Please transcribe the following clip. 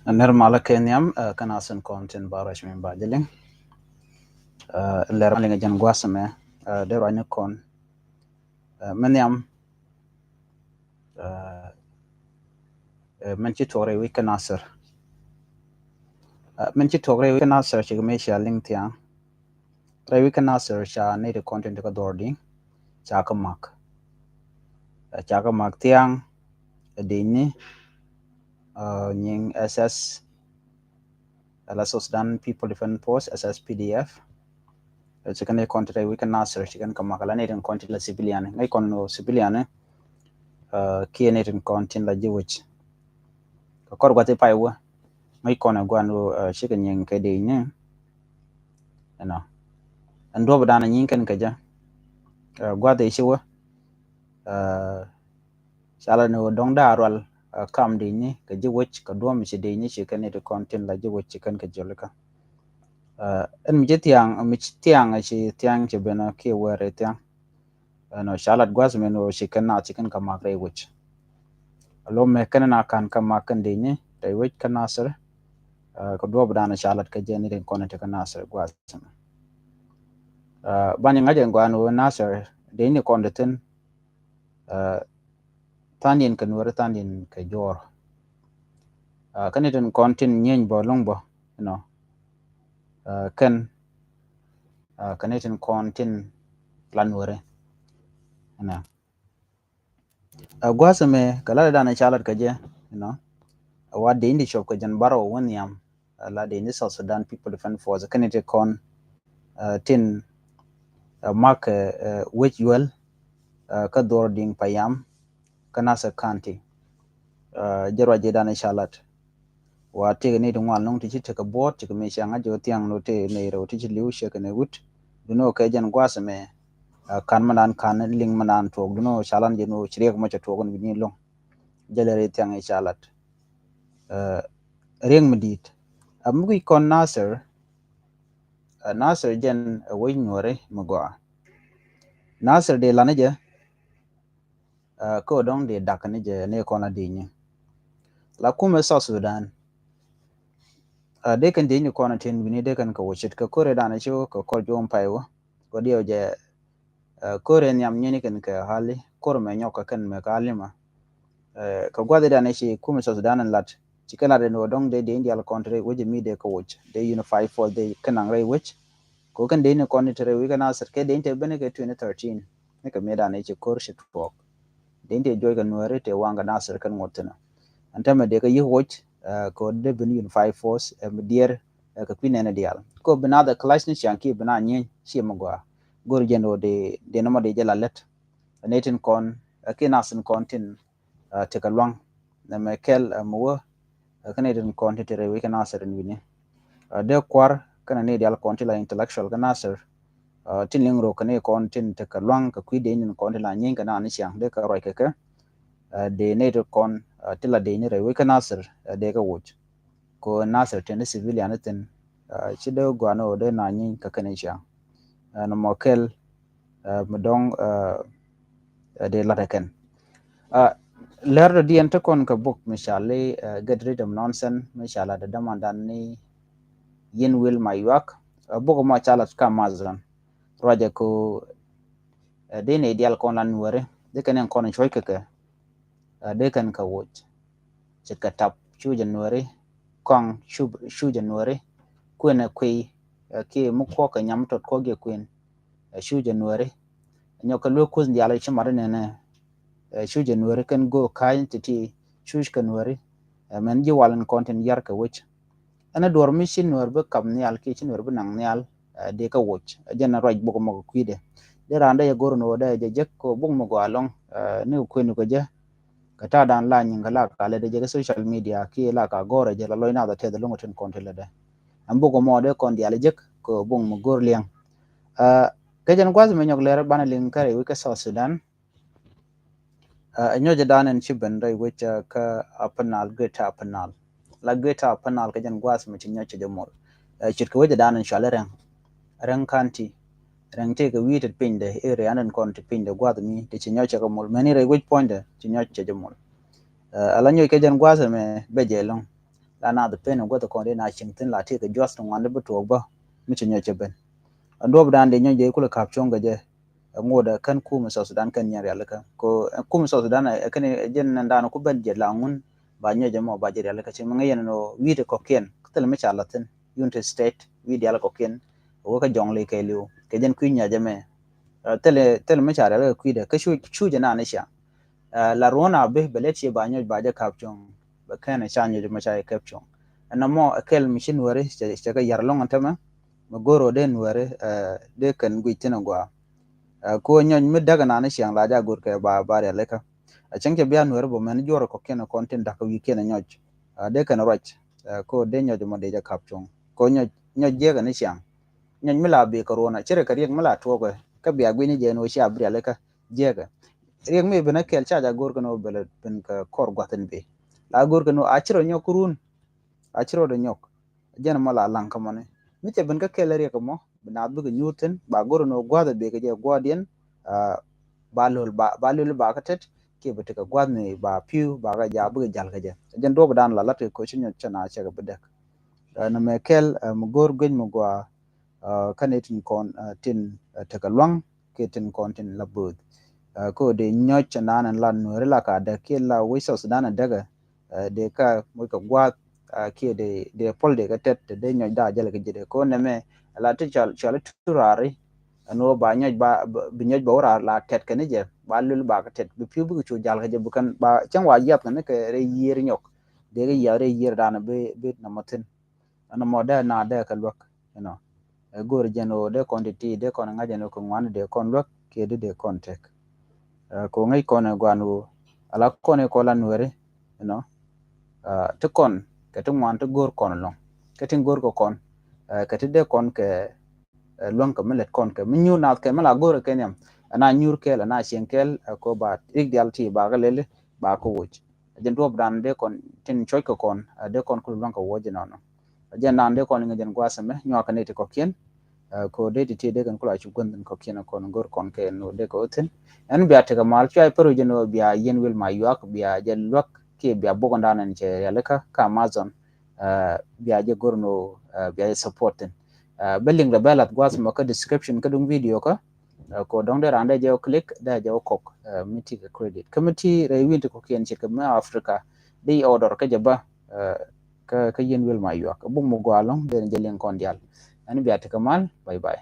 Nirmala Kenyam, Kanasan Contin Barash min Bajiling, Lermaling Jan Guasame, the Ranukon, Manyam, Menchitore, we can answer. Menchitore, we can answer, Chigamesha Lingtiang, Ray we can answer, Sha native content to Dordi, Chakamak, Chakamak Tiang, Dini, Ning SS, Alasos Dan People Defend Force, SS PDF. Chicken content we can answer, Chicken Kamakala native content la civilian, I con civilian. Kianatin content la jiwich ka kor gwate pai wa mai kona gwanu shikan yin ka de ne no ando bada yin kan ka ja gwate shi wa sala no dong da rwal kam de ni ka jiwich ka do mi shi de ni shi kan ne content la jiwich kan ka jolka en mi jetiang mi tiang shi tiang che bena ke were tiang no shalat gwas me no shi kan na chicken ka makre wich alo me kan na kan ka makan de ni dai wich kan nasar ko do bada shalat ka jeni den kono te kana sar gwa bani ngaje ngwanu nasar de ni kondo ten tanin kan wara tanin ka jor kan den kontin nyen bo longbo no kan den kontin plan wara na gwa me kala da na shalat ka je no wa de indi shop ka jan baro won yam la de ni South Sudan People Defend Force kan te kon tin mark which well ka dor ding payam kanasa county jarwa je dana shalat wa te ne dum walong ti chita ka bot ti me shanga jo tiang no te ne ro ti liu she ka ne gut duno ka jan gwas me kan manan kan ling manan to duno shalan je no chire ko ma to gon ni long jalere tiang e shalat reng medit amugui kon nasir nasir jen way nyore magwa nasir de lanaje ko dong de dakane je ne kona de ni la kuma South Sudan de kan de ni kona tin bini de kan ka wochit ka kore dana cho ka kor jom paiwo ko dio je kore nyam nyini kan ka hali kor me nyoka kan me ka halima ka gwade dana shi kuma South Sudan lat chikala de no dong de India country woje mi de ka woch de unify for de kanang rai woch ko kan de ni kona tere wi kana sar ke de inte bene ke 2013 ne ka me dana shi kor shi tok de inte joy kan nuare te wanga nasar kan ngotena antama de ka yi woch ko de bin unify force medier ka pinene dial ko binada clash ni shanki bina nyen shi magwa gor jendo de no de jala let netin kon ke nasin kontin te ka long na mekel mo kana den kontin tere we kana sar ni ne de kwar kana ne dial kontin la intellectual kana sar tin lingro kana kontin te ka long ka kwide ni kontin la nyen kana ni shang de ka roi ka de ne kon tila de ni re we kana sar de ka wuch ko nasir ten civilian ten chido gwano de na nyin ka kanisha no mokel mdong de lataken ler di ente kon ka book mishale get rid of nonsense mishala de damandan ni yin will my yak book ma chala ka mazan roje ko de ne dial kon lan wore de kan kon choy ka de kan ka woch chika tap chu january kong shu january kwena kwe ke mukko ka nyam tot ko ge kwen shu january nyoka lo kuz ndiala chimar ne shu january kan go kain titi shu january men ji walan content yar ka wich ana dor mission nor be kam ni al ke chin nor be nang nyal de ka wich jana roj bu ko mo kwide de randa ya gor no da je jek ko bung mo go along ne kwenu ko je kata dan la nyinga la ka le de social media ki la ka gore je la loina da te de lungo ten content le de ambu ko mo de kon dia le jek ko bung mo gor liang ke jan gwaz me nyok le bana ling kare wi ka South Sudan nyoje dan en chiben dai wi ka apanal geta apanal la geta apanal ke jan gwaz me nyoche de mol chit ko we dan en shale ren kanti ren te ka wi te pinde e re anan kon te pinde gwaz mi te nyoche ko mol mani re wi point de nyoche de mol ala nyoy ke jan gwaz me beje long la na the pen go to ko de na chingtin la ti ke just ngwan le to ba mi chenyo cheben ando dan de nyo je kula kapchon ga je ngoda kan ku mu Sudan kan nyar yalaka ko ku mu Sudan kan jen nan dan ku ben je langun ba nyo je mo ba je yalaka che mga yen no wi de ko ken tel me chalatin United State wi de ko ken wo ka jong le ke liu ke jen ku nya je me tel me chara le ku de ka chu je na ne sha la rona be belet che ba nyo ba je kapchon ba kan cha nyo je ma cha kapchon na mo akel mishin wore che ka yar long antama magoro den wore de kan gwitina gwa ko nyon mi daga na ni siang la ja gur ke ba ya leka a chang ke bian wer bo men jor ko ken content da ka wi ken nyoj de kan roch ko de nyoj mo de ja kapchong ko nyoj je ga ni siang nyon mi la be corona chere ka riek mi la to ko ka bi agwi ni je no sha bri leka je ga riek mi be na kel cha ja gur ko no bele ben ka kor gwaten be la gur ko no a chiro nyokurun a chiro de nyok jen mo la lang ka mo ne mi che ben ka kel riek mo na bu nyuten ba gur no gwa be ke je gwa den balul ba ka tet ke bete ka gwad ni ba piu ba ga ja bu jal ga je jen do dan la lat ko chin chana che ga bedek na me kel mu gor gwen mu gwa kanetin kon tin te ka lwang ke tin kon tin la bud ko de nyo chana nan lan no la ka da ke la wi so sudan daga de ka mu ka gwad ke de pol de ka tet de nyo da jal ga je ko ne me la te chal turari no ba nyoj ba bi nyoj ba ora la tet ke ne je ba lul ba ka tet bi piu bu chu jal ke je bukan ba chang wa yap ne ke re yir nyok de ge ya re yir da na be na motin ana mo da na da ka lok you know gor jeno de quantity de kon nga jeno ko ngwan de kon lok ke de kon tek ko ngai kon gwanu ala kon ko lan were you know to kon ke to ngwan to gor kon long ke tin gor ko kon ke te de kon ke luang ka melet kon ke minyu na ke mala gore ke nyam ana nyur ke la na shenkel ko ba igdial ti ba ga lele ba ko wuj jen do bran de kon tin choy ko kon de kon ku luang ka woje no no jen nan de kon ngen gwasame nyo ka ne ti ko kien ko de ti de kan kula chu gon ko kien kon gor kon ke no de ko tin en biya te ka mal chai pero jeno biya yen wil ma yak biya jen lok ke biya bogon danan che yaleka ka amazon biya je gorno biya supporten belling da belat gwas mo ka description ka dung video ka ko dong de rande je click da je kok miti ka credit committee re win ko kien che ka ma africa de order ka jaba ka yen wil ma yak bu mo gwalong de je len kon dial ani biya te kamal bye bye